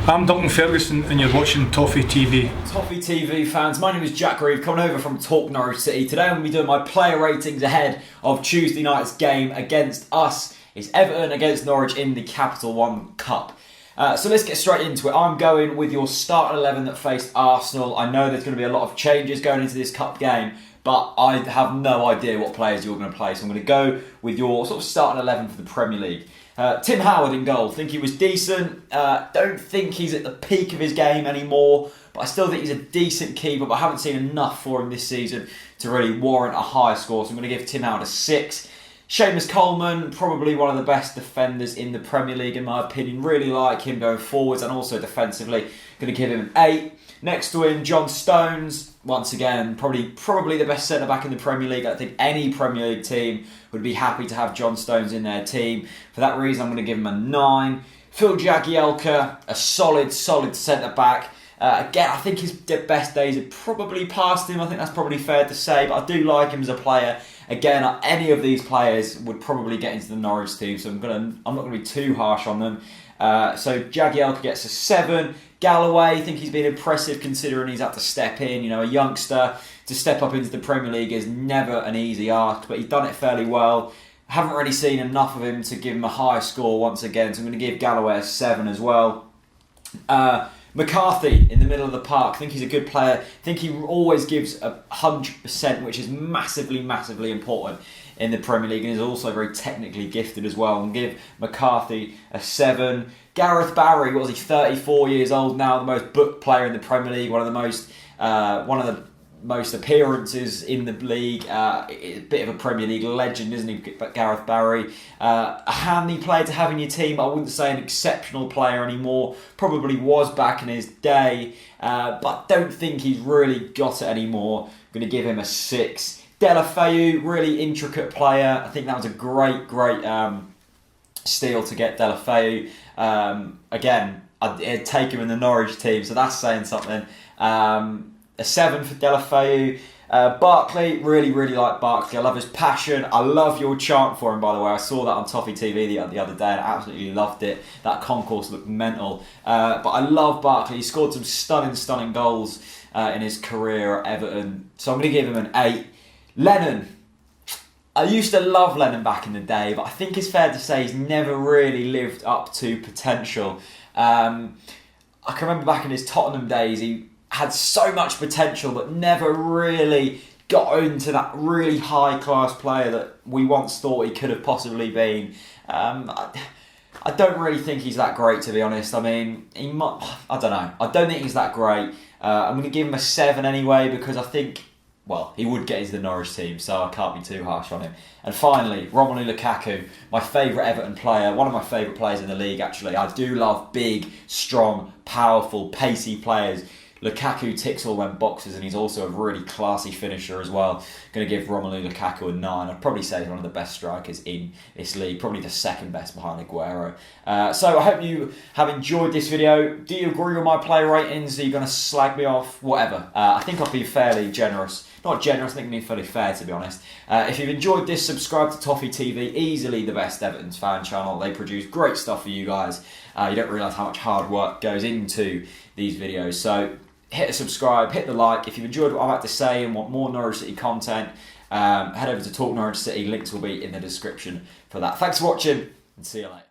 I'm Duncan Ferguson and you're watching Toffee TV. Toffee TV fans, my name is Jack Reeve, coming over from Talk Norwich City. Today I'm going to be doing my player ratings ahead of Tuesday night's game against us. It's Everton against Norwich in the Capital One Cup. So let's get straight into it. I'm going with your starting 11 that faced Arsenal. I know there's going to be a lot of changes going into this cup game, but I have no idea what players you're going to play. So I'm going to go with your sort of starting 11 for the Premier League. Tim Howard in goal. Think he was decent. Don't think he's at the peak of his game anymore, but I still think he's a decent keeper, but I haven't seen enough for him this season to really warrant a high score. So I'm going to give Tim Howard a 6. Seamus Coleman, probably one of the best defenders in the Premier League in my opinion. Really like him going forwards and also defensively. Going to give him an 8. Next to him, John Stones. Once again, probably the best centre-back in the Premier League. I think any Premier League team would be happy to have John Stones in their team. For that reason, I'm going to give him a 9. Phil Jagielka, a solid centre-back. Again, I think his best days have probably passed him. I think that's probably fair to say, but I do like him as a player. Again, any of these players would probably get into the Norwich team, so I'm not going to be too harsh on them. So Jagielka gets a 7. Galloway, I think he's been impressive considering he's had to step in. You know, a youngster to step up into the Premier League is never an easy ask, but he's done it fairly well. Haven't really seen enough of him to give him a high score once again, so I'm going to give Galloway a 7 as well. McCarthy in the middle of the park. I think he's a good player. I think he always gives 100%, which is massively important in the Premier League, and is also very technically gifted as well. And give McCarthy a 7. Gareth Barry, what was he, 34 years old now, the most booked player in the Premier League, one of the most appearances in the league, a bit of a Premier League legend, isn't he, Gareth Barry? A handy player to have in your team. I wouldn't say an exceptional player anymore, probably was back in his day, but don't think he's really got it anymore. I'm going to give him a 6. Deulofeu, really intricate player. I think that was a great steal to get Deulofeu. Again, I'd take him in the Norwich team, so that's saying something. A 7 for Deulofeu. Barkley, really like Barkley. I love his passion. I love your chant for him, by the way. I saw that on Toffee TV the other day and I absolutely loved it. That concourse looked mental. But I love Barkley. He scored some stunning goals in his career at Everton. So I'm going to give him an 8. Lennon. I used to love Lennon back in the day, but I think it's fair to say he's never really lived up to potential. I can remember back in his Tottenham days, he had so much potential, but never really got into that really high-class player that we once thought he could have possibly been. I don't really think he's that great, to be honest. I mean, I don't know. I don't think he's that great. I'm going to give him a 7 anyway, because I think, well, he would get into the Norwich team, so I can't be too harsh on him. And finally, Romelu Lukaku, my favourite Everton player, one of my favourite players in the league, actually. I do love big, strong, powerful, pacey players. Lukaku ticks all them boxes, and he's also a really classy finisher as well. Going to give Romelu Lukaku a 9. I'd probably say he's one of the best strikers in this league, probably the second best behind Aguero. So I hope you have enjoyed this video. Do you agree with my player ratings? Are you going to slag me off? Whatever. I think I'll be fairly generous. Not generous, I think I'm being fairly fair, to be honest. If you've enjoyed this, subscribe to Toffee TV, easily the best Everton's fan channel. They produce great stuff for you guys. You don't realise how much hard work goes into these videos. So hit the subscribe, hit the like. If you've enjoyed what I have to say and want more Norwich City content, head over to Talk Norwich City. Links will be in the description for that. Thanks for watching and see you later.